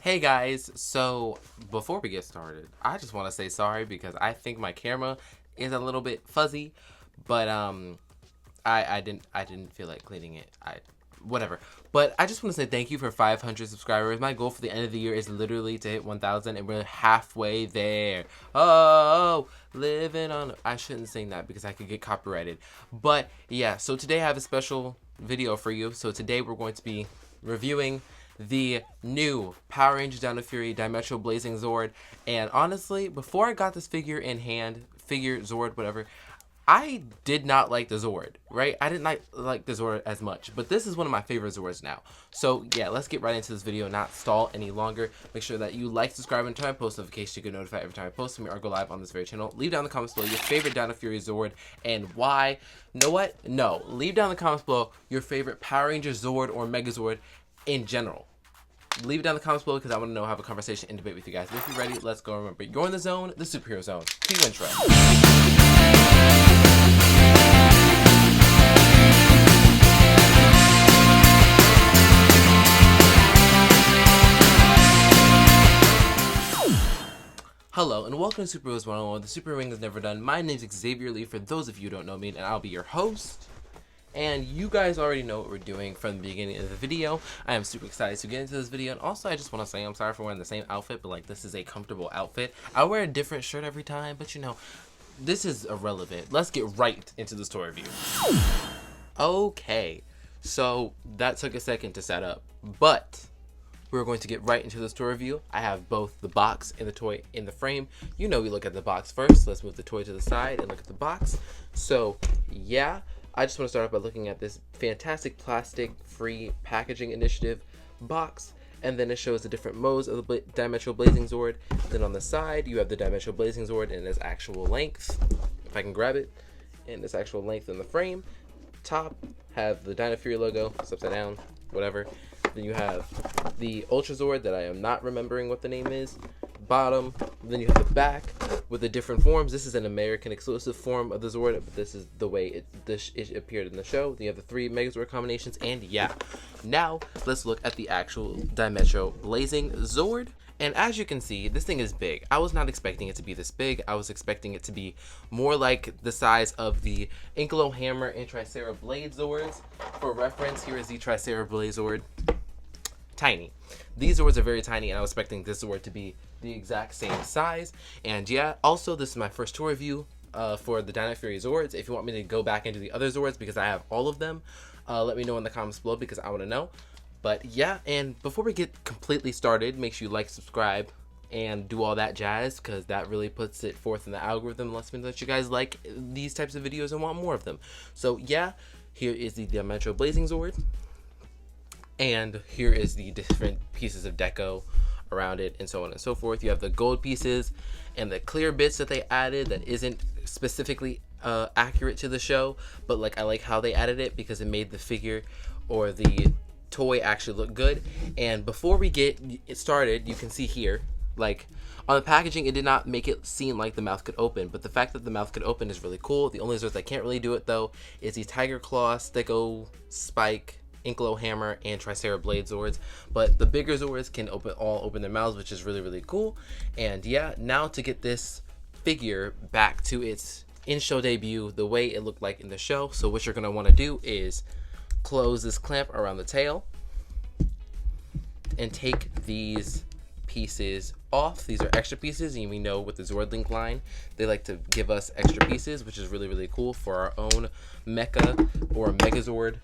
Hey guys, so before we get started, I just want to say sorry because I think my camera is a little bit fuzzy, but I didn't feel like cleaning it. Whatever. But I just want to say thank you for 500 subscribers. My goal for the end of the year is literally to hit 1,000, and we're halfway there. Oh, living on. I shouldn't sing that because I could get copyrighted. But yeah, so today I have a special video for you. So today we're going to be reviewing the new Power Rangers Down to Fury Dimetro Blazing Zord. And honestly, before I got this figure in hand, Zord, whatever, I did not like the Zord, right? I didn't like the Zord as much, but this is one of my favorite Zords now. So yeah, let's get right into this video, not stall any longer. Make sure that you like, subscribe, and turn on post notifications to get notified every time I post or go live on this very channel. Leave down in the comments below your favorite Down to Fury Zord and why. You know what? No, leave down in the comments below your favorite Power Rangers Zord or Megazord in general. Leave it down in the comments below because I want to know, have a conversation and debate with you guys. But if you're ready, let's go. Remember, you're in the zone, the superhero zone. Cue intro. Hello, and welcome to Superheroes 101. The Super Ring is never done. My name's Xavier Lee, for those of you who don't know me, and I'll be your host. And you guys already know what we're doing from the beginning of the video. I am super excited to get into this video. And also, I just want to say I'm sorry for wearing the same outfit, but like, this is a comfortable outfit. I wear a different shirt every time, but you know, this is irrelevant. Let's get right into the story review. Okay, so that took a second to set up, but we're going to get right into the story review. I have both the box and the toy in the frame. You know we look at the box first. Let's move the toy to the side and look at the box. So, yeah. I just want to start off by looking at this fantastic plastic-free packaging initiative box, and then it shows the different modes of the Dimetro Blazing Zord. Then on the side, you have the Dimetro Blazing Zord in its actual length, if I can grab it, in its actual length in the frame. Top, have the Dino Fury logo, it's upside down, whatever. Then you have the Ultra Zord that I am not remembering what the name is. Bottom, then you have the back with the different forms. This is an American exclusive form of the Zord, but this is the way it appeared in the show. Then you have the 3 Megazord combinations, and yeah. Now, let's look at the actual Dimetro Blazing Zord. And as you can see, this thing is big. I was not expecting it to be this big. I was expecting it to be more like the size of the Inklo Hammer and Tricera Blade Zords. For reference, here is the Tricera Blade Zord. Tiny. These Zords are very tiny, and I was expecting this Zord to be the exact same size. And yeah, also this is my first tour review for the Dino Fury Zords. If you want me to go back into the other Zords, because I have all of them, let me know in the comments below because I want to know. But yeah, and before we get completely started, make sure you like, subscribe, and do all that jazz, because that really puts it forth in the algorithm, lets me know that you guys like these types of videos and want more of them. So yeah, here is the Dimetro Blazing Zord. And here is the different pieces of deco around it and so on and so forth. You have the gold pieces and the clear bits that they added that isn't specifically accurate to the show, but like I like how they added it because it made the figure or the toy actually look good. And before we get it started, you can see here, like on the packaging, it did not make it seem like the mouth could open, but the fact that the mouth could open is really cool. The only Zords that can't really do it though is the Tiger Claw, Stego, Spike, Inklo Hammer, and Tricera Blade Zords, but the bigger Zords can all open their mouths, which is really, really cool. And yeah, now to get this figure back to its in-show debut, the way it looked like in the show. So what you're going to want to do is close this clamp around the tail and take these pieces off. These are extra pieces, and we know with the Zord Link line, they like to give us extra pieces, which is really, really cool for our own Mecha or Megazord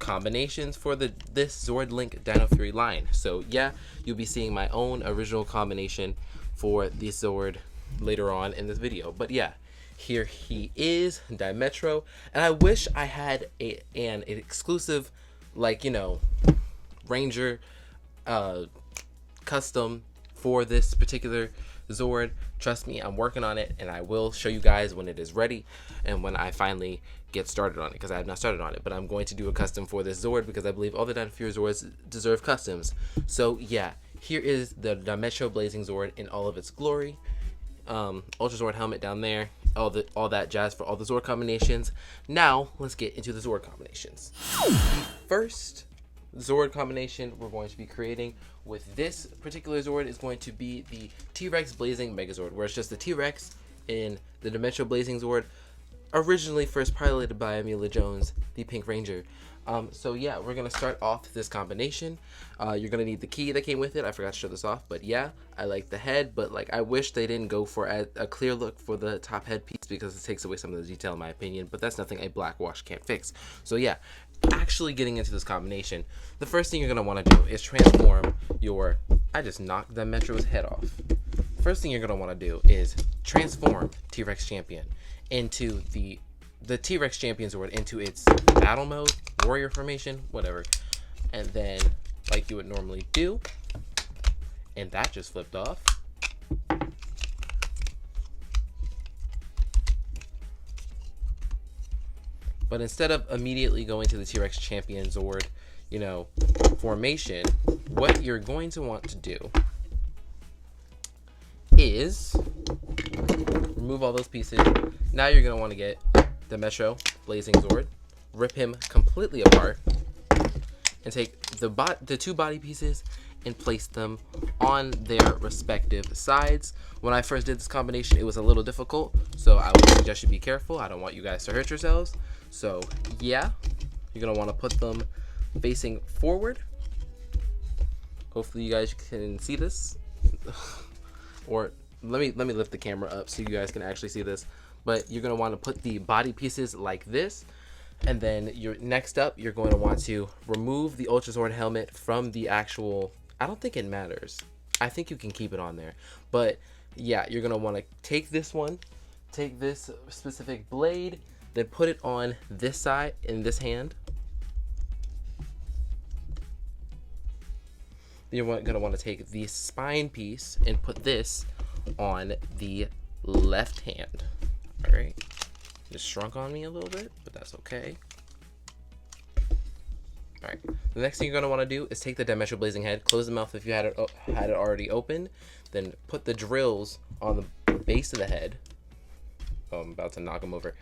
combinations for this Zord Link Dino Fury line. So yeah, you'll be seeing my own original combination for the Zord later on in this video. But yeah, here he is, Dimetro, and I wish I had an exclusive, like, you know, Ranger custom for this particular Zord. Trust me, I'm working on it, and I will show you guys when it is ready and when I finally get started on it, because I have not started on it. But I'm going to do a custom for this Zord because I believe all the Dino Fury Zords deserve customs. So yeah, here is the Dimetro Blazing Zord in all of its glory. Ultra Zord helmet down there, all that jazz for all the Zord combinations. Now let's get into the Zord combinations. First Zord combination we're going to be creating with this particular Zord is going to be the TRex Blazing Megazord, where it's just the T-Rex in the Dimetro Blazing Zord, originally first piloted by Amelia Jones, the Pink Ranger. So yeah, we're gonna start off this combination. You're gonna need the key that came with it. I forgot to show this off, but yeah, I like the head, but like I wish they didn't go for a clear look for the top head piece because it takes away some of the detail in my opinion, but that's nothing a black wash can't fix. So yeah, actually getting into this combination, the first thing you're gonna wanna do is transform your, I just knocked the Metro's head off. First thing you're gonna wanna do is transform T-Rex Champion into the T-Rex Champion Zord into its battle mode, warrior formation, whatever. And then, like you would normally do, and that just flipped off. But instead of immediately going to the T-Rex Champion Zord, you know, formation, what you're going to want to do is remove all those pieces. Now you're going to want to get the Metro Blazing Zord, rip him completely apart, and take the two body pieces and place them on their respective sides. When I first did this combination, it was a little difficult, so I would suggest you be careful. I don't want you guys to hurt yourselves. So yeah, you're gonna want to put them facing forward. Hopefully you guys can see this. Or let me lift the camera up so you guys can actually see this. But you're gonna want to put the body pieces like this, and then next up you're going to want to remove the Ultra Zord helmet from the actual. I don't think it matters. I think you can keep it on there. But yeah, you're gonna want to take this one, take this specific blade, then put it on this side in this hand. You're gonna want to take the spine piece and put this on the left hand. All right, just shrunk on me a little bit, but that's okay. All right, the next thing you're gonna want to do is take the Dimetro Blazing head, close the mouth if you had it already open, then put the drills on the base of the head. Oh, I'm about to knock him over.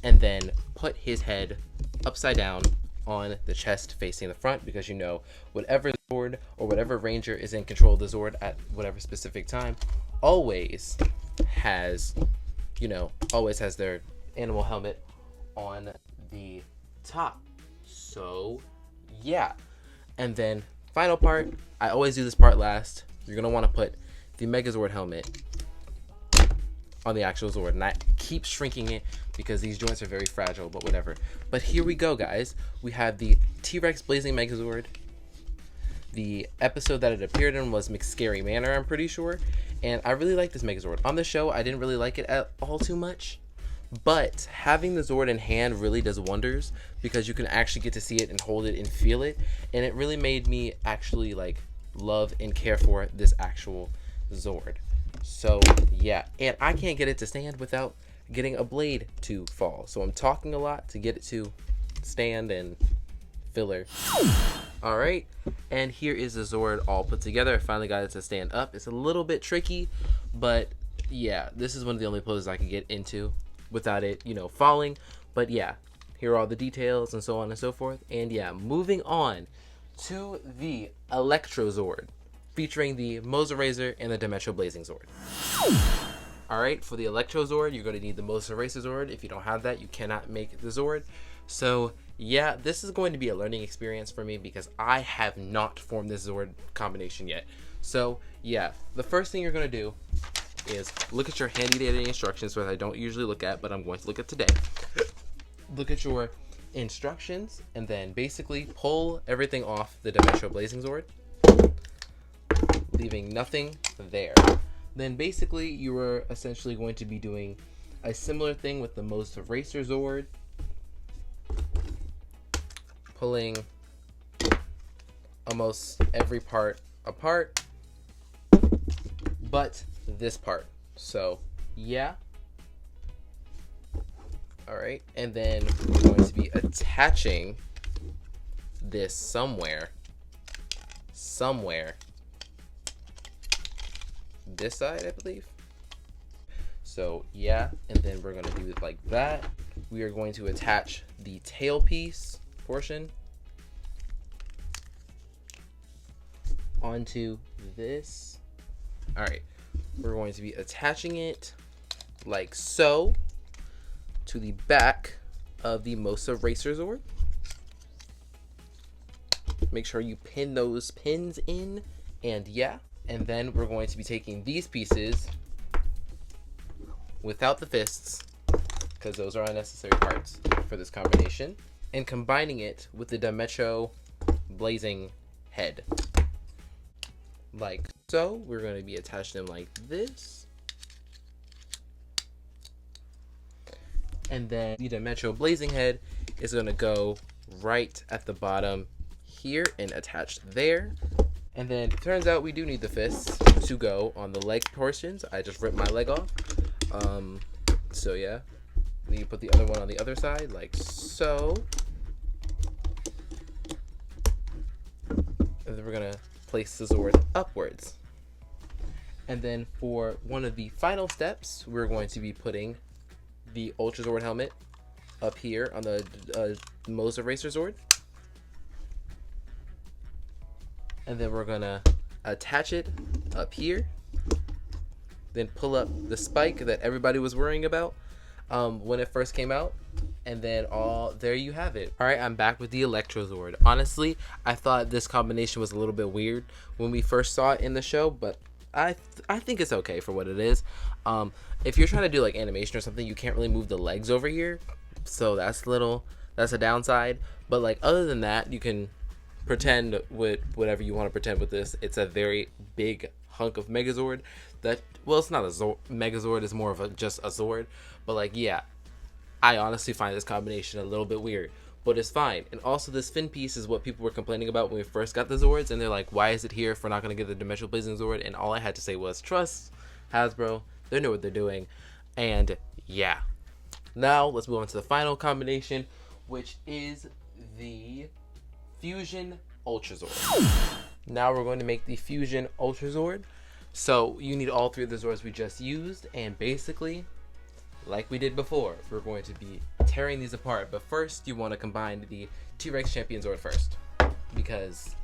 And then put his head upside down on the chest facing the front, because you know whatever Zord or whatever Ranger is in control of the Zord at whatever specific time always has their animal helmet on the top. So yeah, and then final part, I always do this part last. You're gonna want to put the Megazord helmet on the actual Zord, and I keep shrinking it because these joints are very fragile, but whatever. But here we go, guys. We have the T-Rex Blazing Megazord. The episode that it appeared in was McScary Manor, I'm pretty sure, and I really like this Megazord. On the show, I didn't really like it at all too much, but having the Zord in hand really does wonders because you can actually get to see it and hold it and feel it, and it really made me actually like love and care for this actual Zord. So yeah, and I can't get it to stand without getting a blade to fall, so I'm talking a lot to get it to stand and filler. All right, and here is the Zord all put together. I finally got it to stand up. It's a little bit tricky, but yeah, this is one of the only poses I can get into without it, you know, falling. But yeah, here are all the details and so on and so forth. And yeah, moving on to the Electro Zord, featuring the Moser Razor and the Dimetro Blazing Zord. Alright, for the Electro Zord, you're going to need the Moser Razor Zord. If you don't have that, you cannot make the Zord. So yeah, this is going to be a learning experience for me because I have not formed this Zord combination yet. So yeah, the first thing you're going to do is look at your handy dandy instructions, which I don't usually look at, but I'm going to look at today. Look at your instructions and then basically pull everything off the Dimetro Blazing Zord, leaving nothing there. Then basically you are essentially going to be doing a similar thing with the Moser Razor Zord, pulling almost every part apart but this part. So yeah, all right, and then we're going to be attaching this somewhere this side, I believe. So yeah, and then we're going to do it like that. We are going to attach the tail piece portion onto this. All right, we're going to be attaching it like so to the back of the Mosa Racer Zord. Make sure you pin those pins in, and yeah. And then we're going to be taking these pieces without the fists, because those are unnecessary parts for this combination, and combining it with the Dimetro blazing head. Like so. We're going to be attaching them like this. And then the Dimetro blazing head is going to go right at the bottom here and attached there. And then it turns out we do need the fists to go on the leg portions. I just ripped my leg off. So yeah. Then you put the other one on the other side, like so. And then we're gonna place the Zord upwards. And then for one of the final steps, we're going to be putting the Ultra Zord helmet up here on the Mosa Racer Zord. And then we're gonna attach it up here. Then pull up the spike that everybody was worrying about when it first came out. And then there you have it. All right, I'm back with the Electro Zord. Honestly, I thought this combination was a little bit weird when we first saw it in the show, but I think it's okay for what it is. If you're trying to do like animation or something, you can't really move the legs over here, so that's a downside. But like other than that, you can pretend with whatever you want to pretend with this. It's a very big hunk of Megazord that, well, it's not a Megazord, it's more of just a Zord. But like, yeah, I honestly find this combination a little bit weird, but it's fine. And also this fin piece is what people were complaining about when we first got the Zords, and they're like, why is it here if we're not going to get the Dimetro Blazing Zord? And all I had to say was, trust Hasbro, they know what they're doing. And yeah, now let's move on to the final combination, which is the Fusion Ultra Zord. Now we're going to make the Fusion Ultra Zord. So you need all three of the Zords we just used, and basically, like we did before, we're going to be tearing these apart. But first, you want to combine the TRex Champion Zord first, because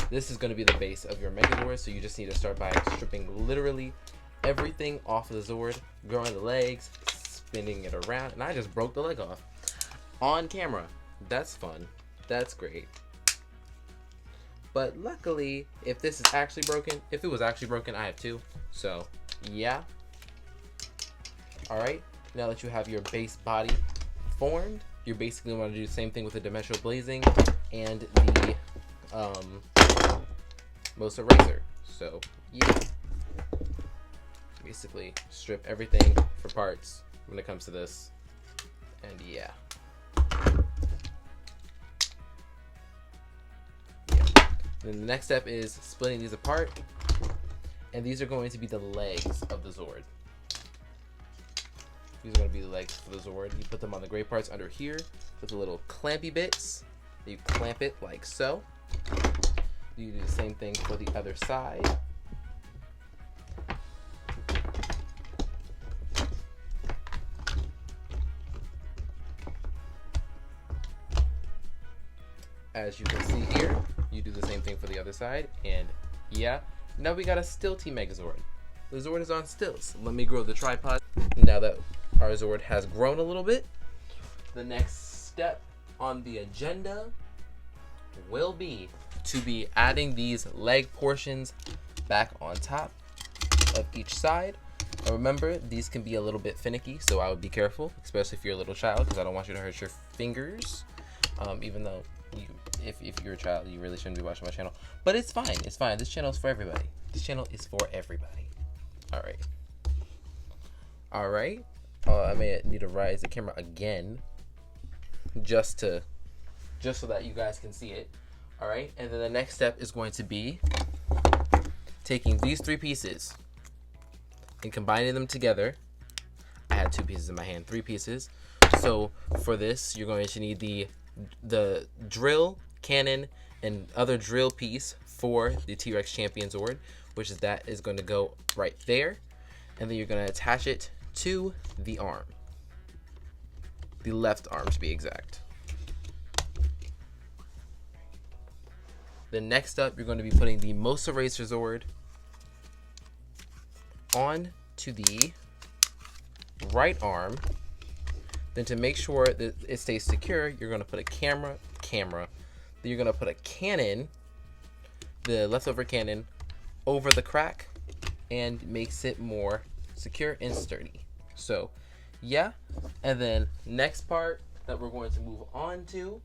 this is going to be the base of your Megazord. So you just need to start by stripping literally everything off of the Zord, growing the legs, spinning it around, and I just broke the leg off on camera. That's fun. That's great. But luckily, if this is actually broken, if it was actually broken, I have two. So yeah. Alright, now that you have your base body formed, you're basically going to do the same thing with the Dimetro Blazing and the Mosa Racer. So yeah. Basically strip everything for parts when it comes to this. And yeah. Then the next step is splitting these apart, and these are going to be the legs of the Zord. These are going to be the legs for the Zord. You put them on the gray parts under here with the little clampy bits. You clamp it like so. You do the same thing for the other side. As you can see here, you do the same thing for the other side, and yeah, now we got a stilty Megazord. The Zord is on stilts. Let me grow the tripod. Now that our Zord has grown a little bit, the next step on the agenda will be to be adding these leg portions back on top of each side. Now remember, these can be a little bit finicky, so I would be careful, especially if you're a little child, because I don't want you to hurt your fingers. Even though if you're a child, you really shouldn't be watching my channel. But it's fine. It's fine. This channel is for everybody. This channel is for everybody. Alright. Alright. I may need to rise the camera again. Just so that you guys can see it. Alright. And then the next step is going to be taking these three pieces and combining them together. I had two pieces in my hand. 3 pieces. So for this, you're going to need the drill, cannon, and other drill piece for the TRex Champion Zord, which is going to go right there, and then you're going to attach it to the arm, the left arm to be exact. Then next up, you're going to be putting the Mosa Racer Zord on to the right arm. Then to make sure that it stays secure, you're going to put a camera. Then you're going to put a cannon, the leftover cannon, over the crack, and makes it more secure and sturdy. So yeah, and then next part that we're going to move on to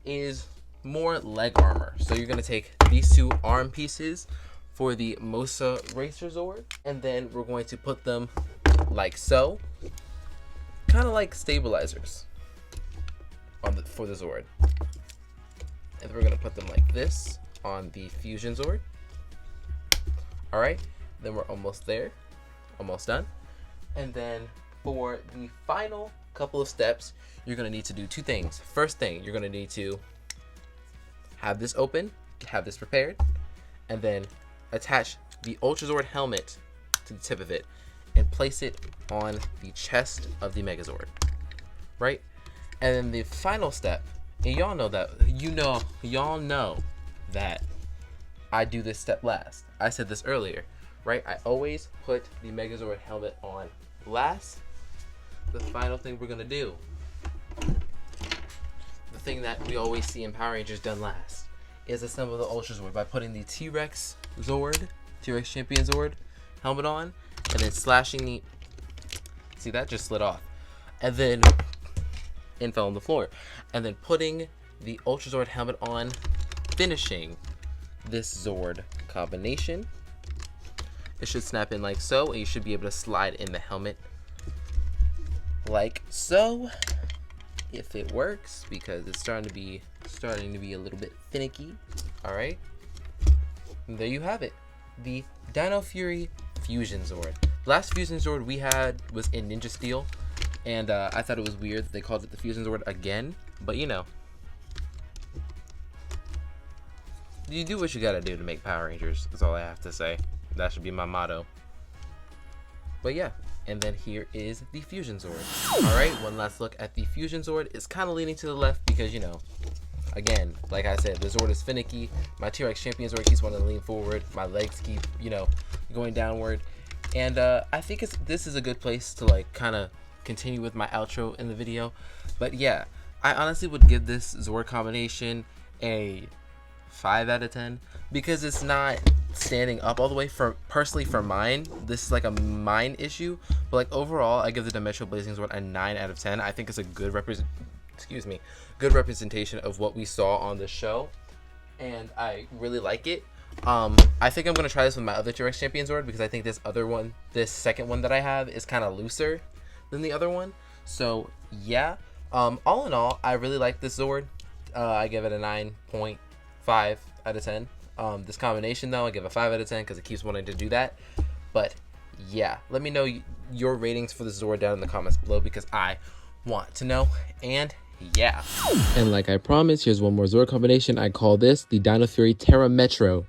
is more leg armor. So you're going to take these two arm pieces for the Mosa Racer Zord, and then we're going to put them like so, kind of like stabilizers on for the Zord. And then we're going to put them like this on the Fusion Zord. All right, then we're almost there, almost done. And then for the final couple of steps, you're going to need to do two things. First thing, you're going to need to have this open, have this prepared, and then attach the Ultra Zord helmet to the tip of it and place it on the chest of the Megazord, right? And then the final step, and y'all know that, y'all know that I do this step last. I said this earlier, right? I always put the Megazord helmet on last. The final thing we're gonna do, the thing that we always see in Power Rangers done last, is assemble the Ultra Zord by putting the TRex Zord, TRex Champion Zord helmet on, and then slashing the, see that just slid off, and then and fell on the floor, and then putting the Ultra Zord helmet on, finishing this Zord combination. It should snap in like so, and you should be able to slide in the helmet like so, if it works, because it's starting to be a little bit finicky. All right, and there you have it, the Dino Fury Fusion Zord. The last Fusion Zord we had was in Ninja Steel, and I thought it was weird that they called it the Fusion Zord again, but you know, you do what you gotta do to make Power Rangers. That's all I have to say. That should be my motto. But yeah, and then here is the Fusion Zord. All right, one last look at the Fusion Zord. It's kind of leaning to the left because, you know, again, like I said, the Zord is finicky. My T-Rex Champion Zord keeps wanting to lean forward. My legs keep, you know, going downward. And I think this is a good place to like kind of continue with my outro in the video. But yeah, I honestly would give this Zord combination a 5 out of 10 because it's not standing up all the way. Personally for mine, this is like a mine issue, but like overall I give the Dimetro Blazing Zord a 9 out of 10. I think it's a good representation of what we saw on the show, and I really like it. I think I'm gonna try this with my other T-Rex Champion Zord because I think this second one that I have is kind of looser than the other one. So yeah, all in all, I really like this Zord. I give it a 9.5 out of 10. This combination though, I give a 5 out of 10 because it keeps wanting to do that. But yeah, let me know your ratings for the Zord down in the comments below because I want to know. And yeah, and like I promised, here's one more Zord combination. I call this the Dino Fury Terra Metro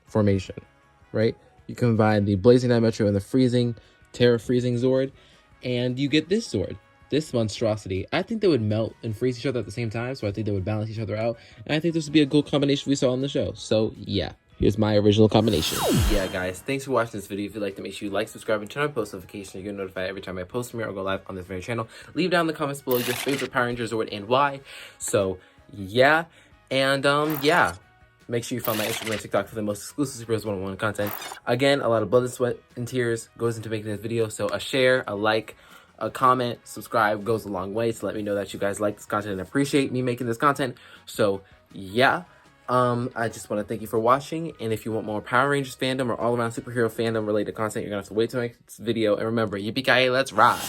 formation, right? You combine the Blazing Dimetro and the Terra Freezing Zord, and you get this Zord, this monstrosity. I think they would melt and freeze each other at the same time, so I think they would balance each other out, and I think this would be a good combination we saw on the show. So yeah, here's my original combination. Yeah guys, thanks for watching this video. If you liked it, make sure you like, subscribe, and turn on post notifications so you get notified every time I post from here or go live on this very channel. Leave down in the comments below your favorite Power Ranger Zord and why. So yeah, and yeah, make sure you follow my Instagram and TikTok for the most exclusive Superheroes 101 content. Again, a lot of blood and sweat and tears goes into making this video, so a share, a like, a comment, subscribe goes a long way to let me know that you guys like this content and appreciate me making this content. So yeah, I just want to thank you for watching, and if you want more Power Rangers fandom or all around superhero fandom related content, you're gonna have to wait till my next video. And remember, yippee-ki-yay, let's ride.